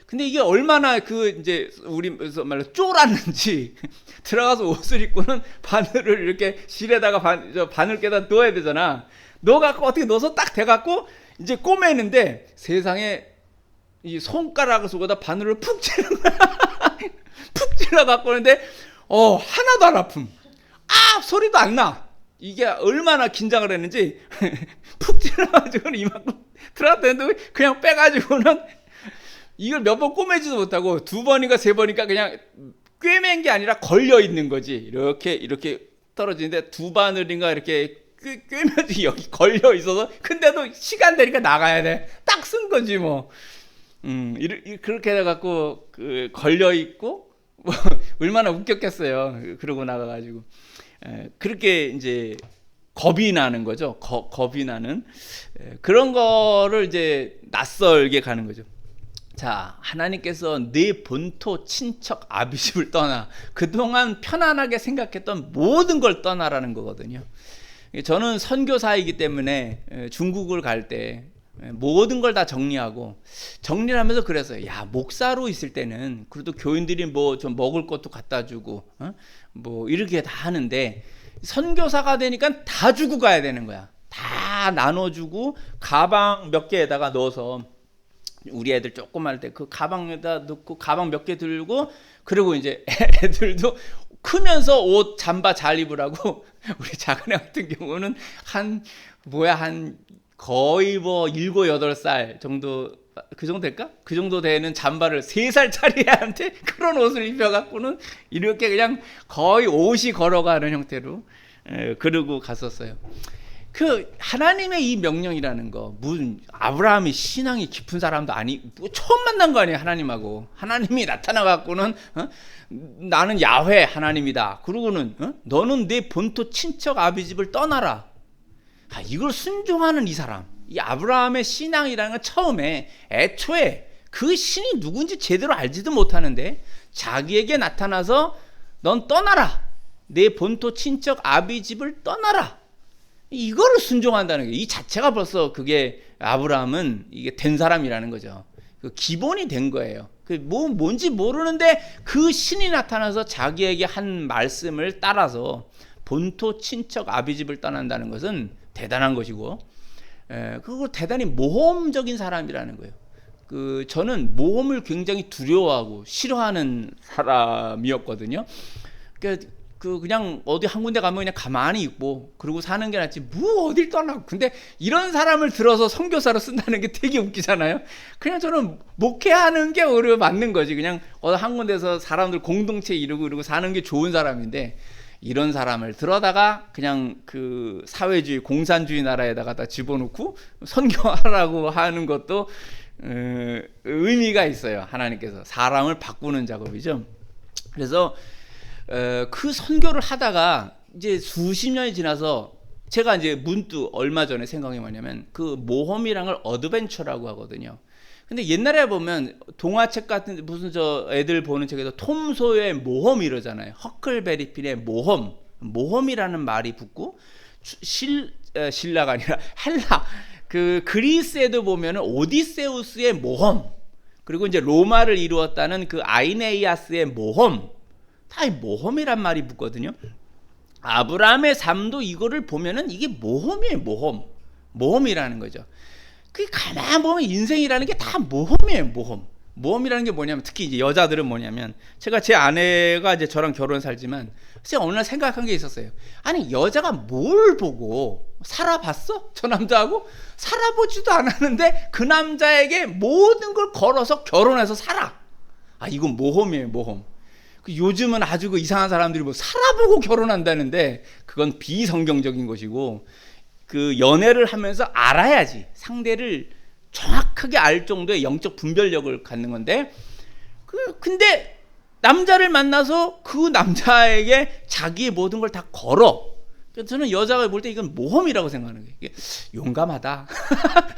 근데 이게 얼마나 이제 우리 말로 쫄았는지 들어가서 옷을 입고는 바늘을 이렇게 실에다가 바늘 깨다 넣어야 되잖아. 넣어갖고 어떻게 넣어서 딱 대갖고 이제 꼬매는데 세상에 이 손가락을 쏘고다 바늘을 푹 찌는 거야. 푹 찔러갖고 오는데 하나도 안 아픔. 소리도 안 나. 이게 얼마나 긴장을 했는지 푹 찔러가지고는 이만큼 들어갔는데 그냥 빼가지고는 이걸 몇 번 꼬매지도 못하고 2번인가 3번인가 그냥 꿰맨 게 아니라 걸려 있는 거지. 이렇게 떨어지는데 2바늘인가 이렇게 꿰매지 여기 걸려 있어서 근데도 시간 되니까 나가야 돼. 딱 쓴 거지 뭐. 그렇게 해갖고 걸려 있고 뭐 얼마나 웃겼겠어요. 그러고 나가가지고 그렇게 이제 겁이 나는 거죠. 겁이 나는 그런 거를 이제 낯설게 가는 거죠. 자, 하나님께서 네 본토, 친척, 아비집을 떠나 그동안 편안하게 생각했던 모든 걸 떠나라는 거거든요. 저는 선교사이기 때문에 중국을 갈 때 모든 걸 다 정리하고 정리를 하면서 그랬어요. 야, 목사로 있을 때는 그래도 교인들이 뭐 좀 먹을 것도 갖다 주고 뭐 이렇게 다 하는데 선교사가 되니까 다 주고 가야 되는 거야. 다 나눠주고 가방 몇 개에다가 넣어서 우리 애들 조그만 때 그 가방에다 넣고 가방 몇 개 들고 그리고 이제 애들도 크면서 옷 잠바 잘 입으라고 우리 작은 애 같은 경우는 한 거의 뭐 7, 8살 정도 그 정도 될까? 그 정도 되는 잠바를 3살짜리 애한테 그런 옷을 입혀갖고는 이렇게 그냥 거의 옷이 걸어가는 형태로 그러고 갔었어요. 그 하나님의 이 명령이라는 거 무슨 아브라함이 신앙이 깊은 사람도 아니 뭐 처음 만난 거 아니에요. 하나님하고 하나님이 나타나갖고는 나는 야훼 하나님이다. 그러고는 너는 내 본토 친척 아비집을 떠나라. 이걸 순종하는 이 사람, 이 아브라함의 신앙이라는 건 처음에 애초에 그 신이 누군지 제대로 알지도 못하는데 자기에게 나타나서 넌 떠나라. 내 본토 친척 아비집을 떠나라. 이거를 순종한다는 게 이 자체가 벌써 그게 아브라함은 이게 된 사람이라는 거죠. 그 기본이 된 거예요. 그 뭔지 모르는데 그 신이 나타나서 자기에게 한 말씀을 따라서 본토 친척 아비집을 떠난다는 것은 대단한 것이고, 그리고 대단히 모험적인 사람이라는 거예요. 저는 모험을 굉장히 두려워하고 싫어하는 사람이었거든요. 그냥 어디 한 군데 가면 그냥 가만히 있고 그러고 사는 게 낫지 뭐 어딜 떠나고. 근데 이런 사람을 들어서 선교사로 쓴다는 게 되게 웃기잖아요. 그냥 저는 목회하는 게 오히려 맞는 거지. 그냥 어디 한 군데서 사람들 공동체 이루고 이러고 사는 게 좋은 사람인데 이런 사람을 들어다가 그냥 그 사회주의 공산주의 나라에다가 다 집어넣고 선교하라고 하는 것도 의미가 있어요. 하나님께서 사람을 바꾸는 작업이죠. 그래서 그 선교를 하다가 이제 수십 년이 지나서 제가 이제 문득 얼마 전에 생각이 뭐냐면 그 모험이란 걸 어드벤처라고 하거든요. 근데 옛날에 보면 동화책 같은 무슨 저 애들 보는 책에서 톰 소여의 모험 이러잖아요. 허클베리 핀의 모험이라는 말이 붙고 신라가 아니라 헬라 그 그리스에도 보면은 오디세우스의 모험 그리고 이제 로마를 이루었다는 그 아이네이아스의 모험 다 모험이란 말이 붙거든요. 아브라함의 삶도 이거를 보면은 이게 모험이에요. 모험이라는 거죠. 그 가만 보면 인생이라는 게 다 모험이에요. 모험이라는 게 뭐냐면 특히 이제 여자들은 뭐냐면 제가 제 아내가 이제 저랑 결혼 살지만 제가 어느 날 생각한 게 있었어요. 아니 여자가 뭘 보고 살아봤어? 저 남자하고 살아보지도 않았는데 그 남자에게 모든 걸 걸어서 결혼해서 살아. 이건 모험이에요. 모험. 요즘은 아주 이상한 사람들이 뭐 살아보고 결혼한다는데 그건 비성경적인 것이고 그 연애를 하면서 알아야지 상대를 정확하게 알 정도의 영적 분별력을 갖는 건데 근데 남자를 만나서 그 남자에게 자기의 모든 걸 다 걸어. 그래서 저는 여자가 볼 때 이건 모험이라고 생각하는 거예요. 이게 용감하다.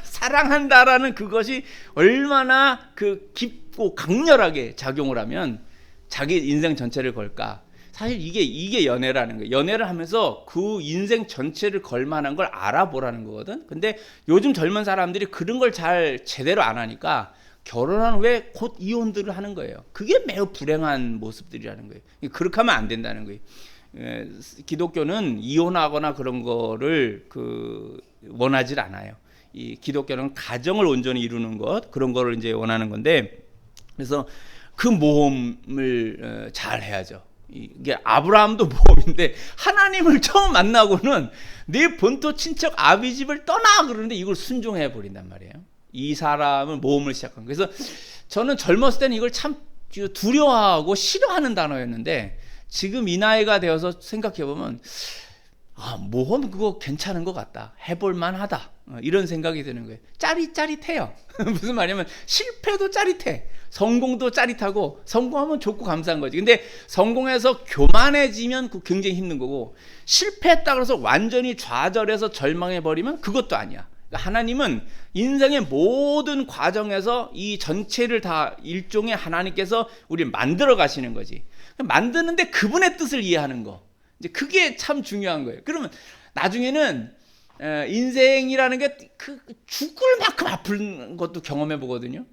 사랑한다라는 그것이 얼마나 그 깊고 강렬하게 작용을 하면 자기 인생 전체를 걸까? 사실 이게 연애라는 거예요. 연애를 하면서 그 인생 전체를 걸 만한 걸 알아보라는 거거든. 근데 요즘 젊은 사람들이 그런 걸 잘 제대로 안 하니까 결혼한 후에 곧 이혼들을 하는 거예요. 그게 매우 불행한 모습들이라는 거예요. 그렇게 하면 안 된다는 거예요. 기독교는 이혼하거나 그런 거를 원하지 않아요. 이 기독교는 가정을 온전히 이루는 것 그런 거를 이제 원하는 건데 그래서 그 모험을 잘 해야죠. 이게 아브라함도 모험인데 하나님을 처음 만나고는 내 본토 친척 아비 집을 떠나 그러는데 이걸 순종해 버린단 말이에요. 이 사람은 모험을 시작한 거예요. 그래서 저는 젊었을 때는 이걸 참 두려워하고 싫어하는 단어였는데 지금 이 나이가 되어서 생각해 보면 모험 그거 괜찮은 것 같다. 해볼만 하다. 이런 생각이 드는 거예요. 짜릿짜릿해요. 무슨 말이냐면 실패도 짜릿해. 성공도 짜릿하고 성공하면 좋고 감사한 거지. 근데 성공해서 교만해지면 굉장히 힘든 거고 실패했다 그래서 완전히 좌절해서 절망해버리면 그것도 아니야. 그러니까 하나님은 인생의 모든 과정에서 이 전체를 다 일종의 하나님께서 우리를 만들어 가시는 거지. 만드는데 그분의 뜻을 이해하는 거. 이제 그게 참 중요한 거예요. 그러면 나중에는 인생이라는 게 죽을 만큼 아픈 것도 경험해 보거든요.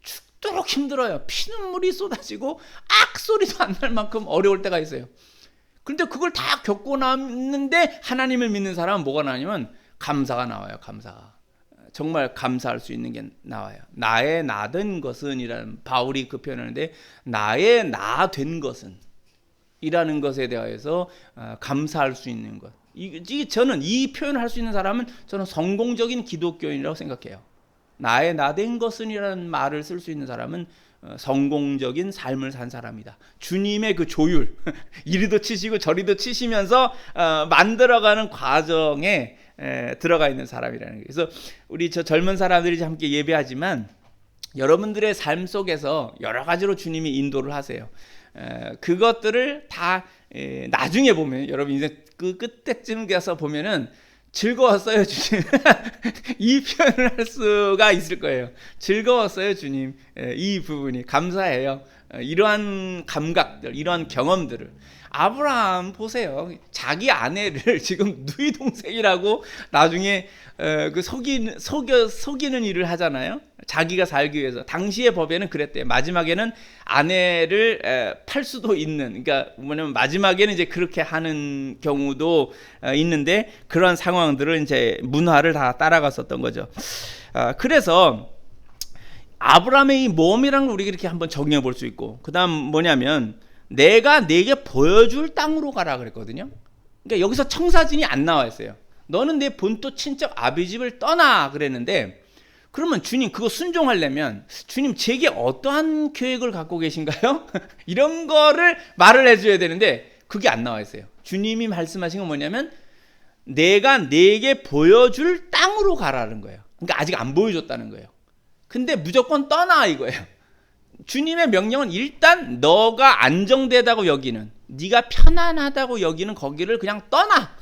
죽도록 힘들어요. 피눈물이 쏟아지고 악소리도 안 날 만큼 어려울 때가 있어요. 그런데 그걸 다 겪고 남는데 하나님을 믿는 사람은 뭐가 나냐면 감사가 나와요. 감사가. 정말 감사할 수 있는 게 나와요. 나의 나된 것은 이라는 바울이 그 표현하는데 나의 나 된 것은 이라는 것에 대해서 감사할 수 있는 것. 저는 이 표현을 할 수 있는 사람은 저는 성공적인 기독교인이라고 생각해요. 나의 나된 것은이라는 말을 쓸 수 있는 사람은 성공적인 삶을 산 사람이다. 주님의 그 조율, 이리도 치시고 저리도 치시면서 만들어가는 과정에 들어가 있는 사람이라는 거예요. 그래서 우리 저 젊은 사람들이 함께 예배하지만 여러분들의 삶 속에서 여러 가지로 주님이 인도를 하세요. 그것들을 다 나중에 보면 여러분 인생 그 끝때쯤 가서 보면은 즐거웠어요 주님. 이 표현을 할 수가 있을 거예요. 즐거웠어요 주님. 이 부분이 감사해요. 이러한 감각들, 이러한 경험들을 아브라함 보세요. 자기 아내를 지금 누이 동생이라고 나중에 그 속이는 일을 하잖아요. 자기가 살기 위해서. 당시의 법에는 그랬대요. 마지막에는 아내를 팔 수도 있는, 그러니까 뭐냐면 마지막에는 이제 그렇게 하는 경우도 있는데 그런 상황들을 이제 문화를 다 따라갔었던 거죠. 그래서 아브라함의 이 모험이라는 걸 우리가 이렇게 한번 정리해 볼 수 있고, 그다음 뭐냐면 내가 네게 보여줄 땅으로 가라 그랬거든요. 그러니까 여기서 청사진이 안 나와 있어요. 너는 내 본토 친척 아비 집을 떠나 그랬는데, 그러면 주님 그거 순종하려면 주님 제게 어떠한 계획을 갖고 계신가요? 이런 거를 말을 해줘야 되는데 그게 안 나와 있어요. 주님이 말씀하신 건 뭐냐면 내가 네게 보여줄 땅으로 가라는 거예요. 그러니까 아직 안 보여줬다는 거예요. 근데 무조건 떠나 이거예요. 주님의 명령은 일단 너가 안정되다고 여기는, 네가 편안하다고 여기는 거기를 그냥 떠나.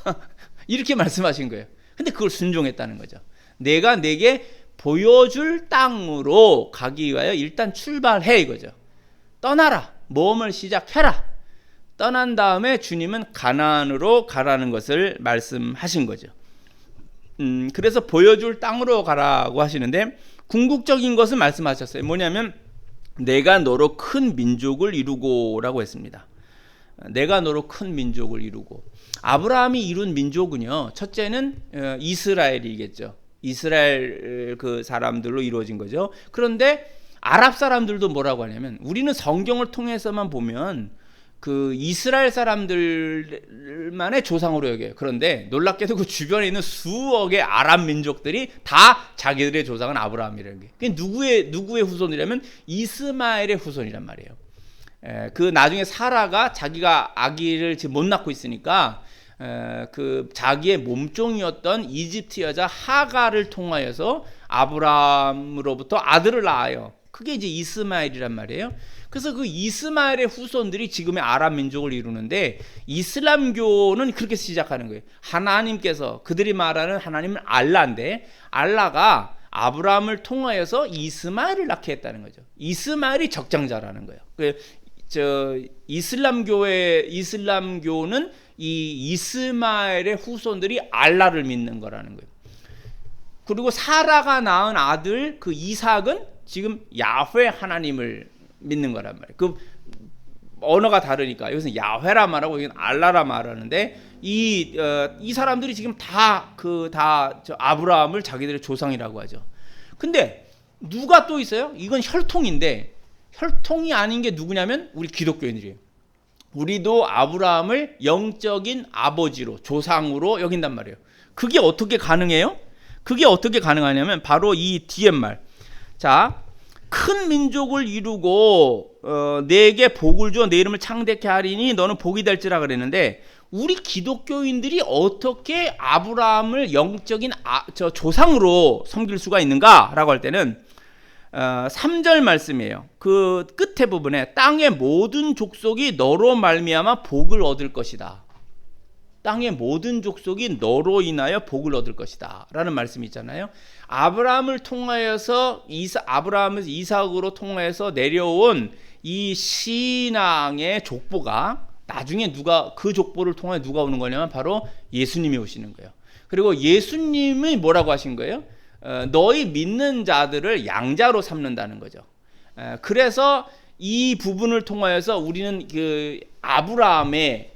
이렇게 말씀하신 거예요. 근데 그걸 순종했다는 거죠. 내가 내게 보여줄 땅으로 가기 위하여 일단 출발해 이거죠. 떠나라. 모험을 시작해라. 떠난 다음에 주님은 가나안으로 가라는 것을 말씀하신 거죠. 그래서 보여줄 땅으로 가라고 하시는데 궁극적인 것을 말씀하셨어요. 뭐냐면 내가 너로 큰 민족을 이루고라고 했습니다. 내가 너로 큰 민족을 이루고. 아브라함이 이룬 민족은요, 첫째는 이스라엘이겠죠. 이스라엘 그 사람들로 이루어진 거죠. 그런데 아랍 사람들도 뭐라고 하냐면, 우리는 성경을 통해서만 보면 그 이스라엘 사람들만의 조상으로 여겨요. 그런데 놀랍게도 그 주변에 있는 수억의 아랍 민족들이 다 자기들의 조상은 아브라함이라는 게. 그게 누구의 후손이라면 이스마엘의 후손이란 말이에요. 그 나중에 사라가 자기가 아기를 지금 못 낳고 있으니까 그 자기의 몸종이었던 이집트 여자 하가를 통하여서 아브라함으로부터 아들을 낳아요. 그게 이제 이스마엘이란 말이에요. 그래서 그 이스마엘의 후손들이 지금의 아랍 민족을 이루는데, 이슬람교는 그렇게 시작하는 거예요. 하나님께서, 그들이 말하는 하나님은 알라인데 알라가 아브라함을 통하여서 이스마엘을 낳게 했다는 거죠. 이스마엘이 적장자라는 거예요. 이슬람교는 이 이스마엘의 후손들이 알라를 믿는 거라는 거예요. 그리고 사라가 낳은 아들 그 이삭은 지금 야훼 하나님을 믿는 거란 말이에요. 그 언어가 다르니까 여기서 야훼라 말하고 여기는 알라라 말하는데 이 사람들이 지금 다 아브라함을 자기들의 조상이라고 하죠. 근데 누가 또 있어요? 이건 혈통인데 혈통이 아닌 게 누구냐면 우리 기독교인들이에요. 우리도 아브라함을 영적인 아버지로, 조상으로 여긴단 말이에요. 그게 어떻게 가능해요? 그게 어떻게 가능하냐면 바로 이 뒤에 말. 자, 큰 민족을 이루고 내게 복을 주어 내 이름을 창대케 하리니 너는 복이 될지라 그랬는데, 우리 기독교인들이 어떻게 아브라함을 영적인 조상으로 섬길 수가 있는가라고 할 때는 3절 말씀이에요. 그 끝에 부분에 땅의 모든 족속이 너로 말미암아 복을 얻을 것이다. 땅의 모든 족속이 너로 인하여 복을 얻을 것이다 라는 말씀이 있잖아요. 아브라함을 통하여서 아브라함에서 이삭으로 통하여서 내려온 이 신앙의 족보가 나중에 그 족보를 통해 누가 오는 거냐면 바로 예수님이 오시는 거예요. 그리고 예수님이 뭐라고 하신 거예요? 너희 믿는 자들을 양자로 삼는다는 거죠. 그래서 이 부분을 통하여서 우리는 그 아브라함의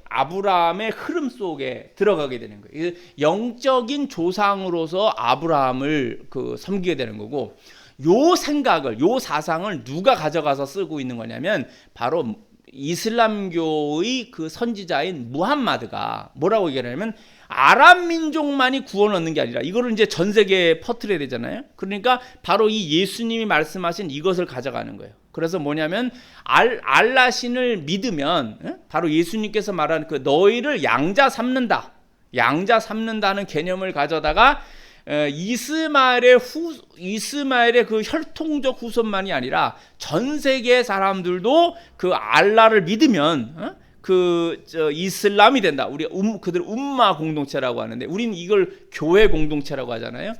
흐름 속에 들어가게 되는 거예요. 영적인 조상으로서 아브라함을 섬기게 되는 거고, 요 생각을, 요 사상을 누가 가져가서 쓰고 있는 거냐면 바로 이슬람교의 그 선지자인 무함마드가 뭐라고 얘기하냐면, 아랍 민족만이 구원 얻는 게 아니라 이거를 이제 전 세계에 퍼뜨려야 되잖아요. 그러니까 바로 이 예수님이 말씀하신 이것을 가져가는 거예요. 그래서 뭐냐면 알라 신을 믿으면 바로 예수님께서 말하는 그 너희를 양자 삼는다는 개념을 가져다가 이스마엘의 그 혈통적 후손만이 아니라 전 세계 사람들도 그 알라를 믿으면 이슬람이 된다. 우리 그들 umma 공동체라고 하는데, 우리는 이걸 교회 공동체라고 하잖아요.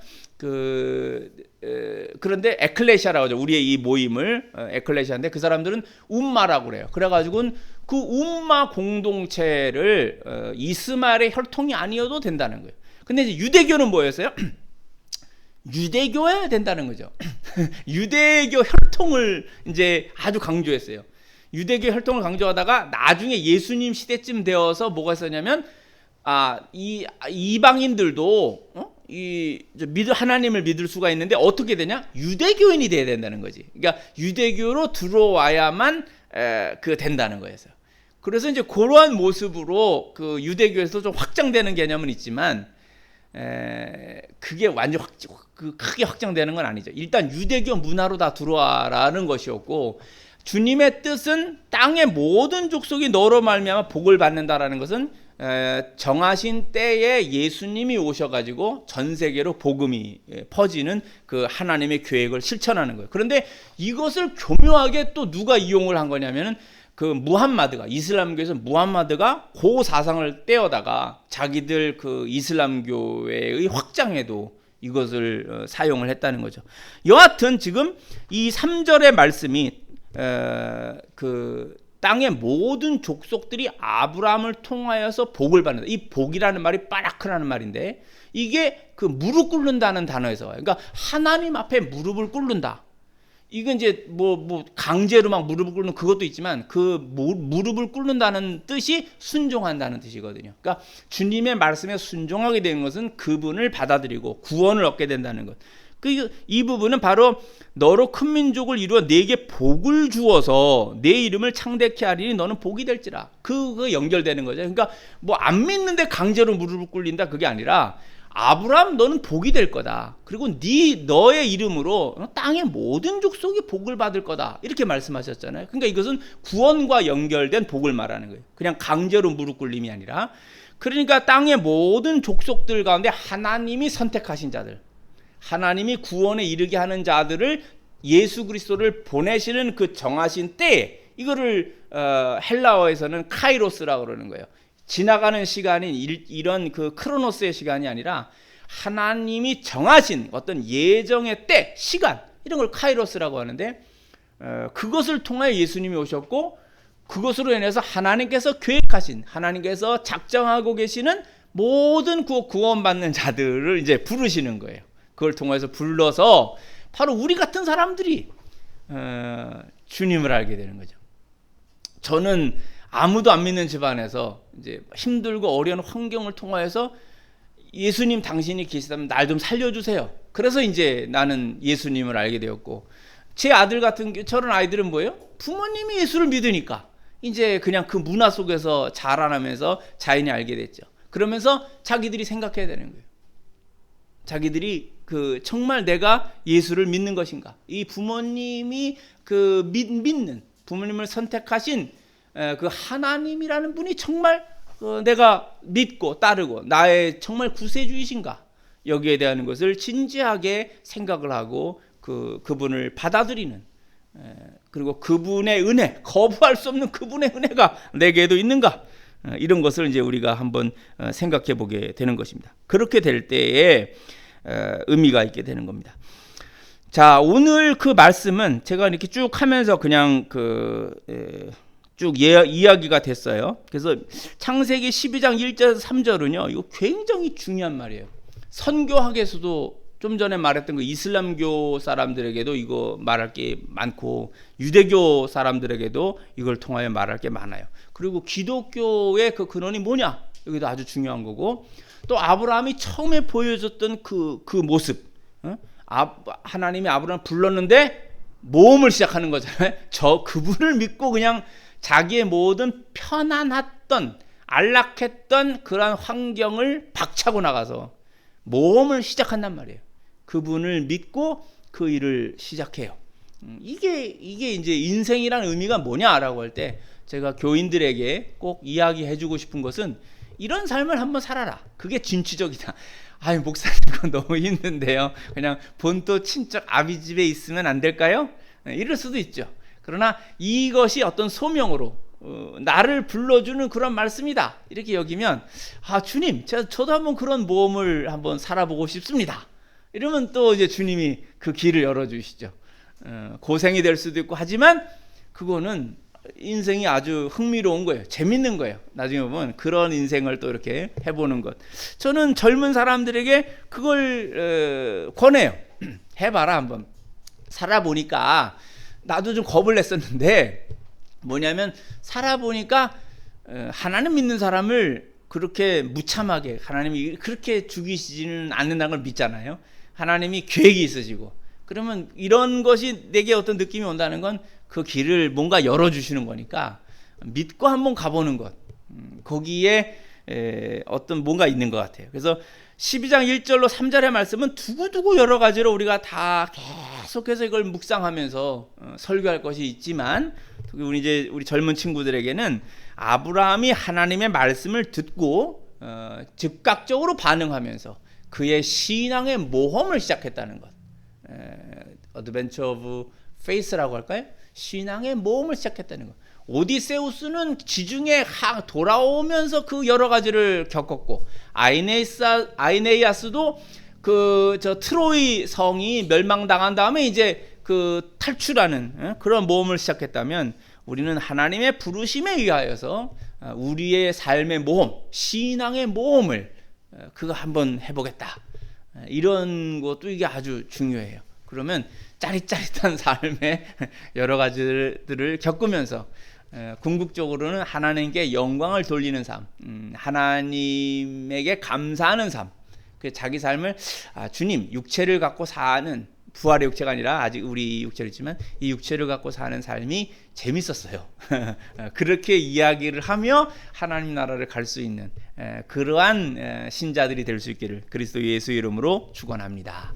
그런데 에클레시아라고 하죠. 우리의 이 모임을 에클레시아인데, 그 사람들은 umma라고 그래요. 그래가지고 그 umma 공동체를 이스마엘의 혈통이 아니어도 된다는 거예요. 근데 이제 유대교는 뭐였어요? 유대교여야 된다는 거죠. 유대교 혈통을 이제 아주 강조했어요. 유대교 혈통을 강조하다가 나중에 예수님 시대쯤 되어서 뭐가 있었냐면, 이 이방인들도 하나님을 믿을 수가 있는데 어떻게 되냐? 유대교인이 돼야 된다는 거지. 그러니까 유대교로 들어와야만 된다는 거였어요. 그래서 이제 그러한 모습으로 그 유대교에서 좀 확장되는 개념은 있지만, 그게 완전 크게 확장되는 건 아니죠. 일단 유대교 문화로 다 들어와라는 것이었고, 주님의 뜻은 땅의 모든 족속이 너로 말미암아 복을 받는다라는 것은 정하신 때에 예수님이 오셔가지고 전 세계로 복음이 퍼지는 그 하나님의 계획을 실천하는 거예요. 그런데 이것을 교묘하게 또 누가 이용을 한 거냐면은 그 무함마드가, 이슬람교에서 무함마드가 그 사상을 떼어다가 자기들 그 이슬람교회의 확장에도 이것을 사용을 했다는 거죠. 여하튼 지금 이 3절의 말씀이 그 땅의 모든 족속들이 아브라함을 통하여서 복을 받는다. 이 복이라는 말이 빠라크라는 말인데, 이게 그 무릎 꿇는다는 단어에서 와요. 그러니까 하나님 앞에 무릎을 꿇는다. 이건 이제 뭐 강제로 막 무릎을 꿇는 그것도 있지만, 그 무릎을 꿇는다는 뜻이 순종한다는 뜻이거든요. 그러니까 주님의 말씀에 순종하게 되는 것은 그분을 받아들이고 구원을 얻게 된다는 것. 이 부분은 바로 너로 큰 민족을 이루어 네게 복을 주어서 내 이름을 창대케 하리니 너는 복이 될지라. 그거 연결되는 거죠. 그러니까 뭐 안 믿는데 강제로 무릎을 꿇린다, 그게 아니라 아브라함 너는 복이 될 거다. 그리고 너의 이름으로 땅의 모든 족속이 복을 받을 거다. 이렇게 말씀하셨잖아요. 그러니까 이것은 구원과 연결된 복을 말하는 거예요. 그냥 강제로 무릎 꿇림이 아니라. 그러니까 땅의 모든 족속들 가운데 하나님이 선택하신 자들, 하나님이 구원에 이르게 하는 자들을 예수 그리스도를 보내시는 그 정하신 때에, 이거를 헬라어에서는 카이로스라고 그러는 거예요. 지나가는 시간인 이런 그 크로노스의 시간이 아니라 하나님이 정하신 어떤 예정의 때, 시간, 이런 걸 카이로스라고 하는데, 그것을 통하여 예수님이 오셨고, 그것으로 인해서 하나님께서 계획하신, 하나님께서 작정하고 계시는 모든 구원받는 자들을 이제 부르시는 거예요. 그걸 통해서 불러서 바로 우리 같은 사람들이 주님을 알게 되는 거죠. 저는 아무도 안 믿는 집안에서 이제 힘들고 어려운 환경을 통하여서 예수님 당신이 계시다면 날 좀 살려주세요. 그래서 이제 나는 예수님을 알게 되었고, 제 아들 같은 저런 아이들은 뭐예요? 부모님이 예수를 믿으니까 이제 그냥 그 문화 속에서 자라나면서 자연히 알게 됐죠. 그러면서 자기들이 생각해야 되는 거예요. 자기들이 정말 내가 예수를 믿는 것인가? 이 부모님이 믿는 부모님을 선택하신 그 하나님이라는 분이 정말 내가 믿고 따르고 나의 정말 구세주이신가? 여기에 대한 것을 진지하게 생각을 하고 그분을 받아들이는, 그리고 그분의 은혜, 거부할 수 없는 그분의 은혜가 내게도 있는가? 이런 것을 이제 우리가 한번 생각해 보게 되는 것입니다. 그렇게 될 때에 의미가 있게 되는 겁니다. 자, 오늘 그 말씀은 제가 이렇게 쭉 하면서 그냥 쭉 이야기가 됐어요. 그래서 창세기 12장 1절에서 3절은요, 이거 굉장히 중요한 말이에요. 선교학에서도 좀 전에 말했던 그 이슬람교 사람들에게도 이거 말할 게 많고, 유대교 사람들에게도 이걸 통하여 말할 게 많아요. 그리고 기독교의 그 근원이 뭐냐? 여기도 아주 중요한 거고, 또 아브라함이 처음에 보여줬던 그 모습, 하나님이 아브라함을 불렀는데 모험을 시작하는 거잖아요. 그분을 믿고 그냥 자기의 모든 편안했던, 안락했던 그러한 환경을 박차고 나가서 모험을 시작한단 말이에요. 그분을 믿고 그 일을 시작해요. 이게 이제 인생이라는 의미가 뭐냐라고 할 때 제가 교인들에게 꼭 이야기해주고 싶은 것은 이런 삶을 한번 살아라. 그게 진취적이다. 아유, 목사님 그건 너무 힘든데요. 그냥 본토 친척 아비 집에 있으면 안 될까요? 이럴 수도 있죠. 그러나 이것이 어떤 소명으로 나를 불러주는 그런 말씀이다. 이렇게 여기면, 주님, 저도 한번 그런 모험을 한번 살아보고 싶습니다. 이러면 또 이제 주님이 그 길을 열어주시죠. 고생이 될 수도 있고 하지만 그거는 인생이 아주 흥미로운 거예요. 재밌는 거예요. 나중에 보면 그런 인생을 또 이렇게 해보는 것. 저는 젊은 사람들에게 그걸 권해요. 해봐라 한번. 살아보니까 나도 좀 겁을 냈었는데 뭐냐면 살아보니까 하나님 믿는 사람을 그렇게 무참하게 하나님이 그렇게 죽이시지는 않는다는 걸 믿잖아요. 하나님이 계획이 있으시고, 그러면 이런 것이 내게 어떤 느낌이 온다는 건 그 길을 뭔가 열어주시는 거니까 믿고 한번 가보는 것, 거기에 어떤 뭔가 있는 것 같아요. 그래서 12장 1절로 3절의 말씀은 두고두고 여러 가지로 우리가 다 계속해서 이걸 묵상하면서 설교할 것이 있지만, 우리 젊은 친구들에게는 아브라함이 하나님의 말씀을 듣고 즉각적으로 반응하면서 그의 신앙의 모험을 시작했다는 것, 어드벤처 오브 페이스라고 할까요? 신앙의 모험을 시작했다는 것. 오디세우스는 지중해 돌아오면서 그 여러 가지를 겪었고, 아이네이아스도 트로이 성이 멸망당한 다음에 이제 탈출하는 그런 모험을 시작했다면, 우리는 하나님의 부르심에 의하여서 우리의 삶의 모험, 신앙의 모험을 그거 한번 해보겠다. 이런 것도 이게 아주 중요해요. 그러면 짜릿짜릿한 삶의 여러 가지들을 겪으면서 궁극적으로는 하나님께 영광을 돌리는 삶, 하나님에게 감사하는 삶, 자기 삶을 주님, 육체를 갖고 사는, 부활의 육체가 아니라 아직 우리 육체를 있지만 이 육체를 갖고 사는 삶이 재밌었어요. 그렇게 이야기를 하며 하나님 나라를 갈 수 있는 그러한 신자들이 될 수 있기를 그리스도 예수 이름으로 축원합니다.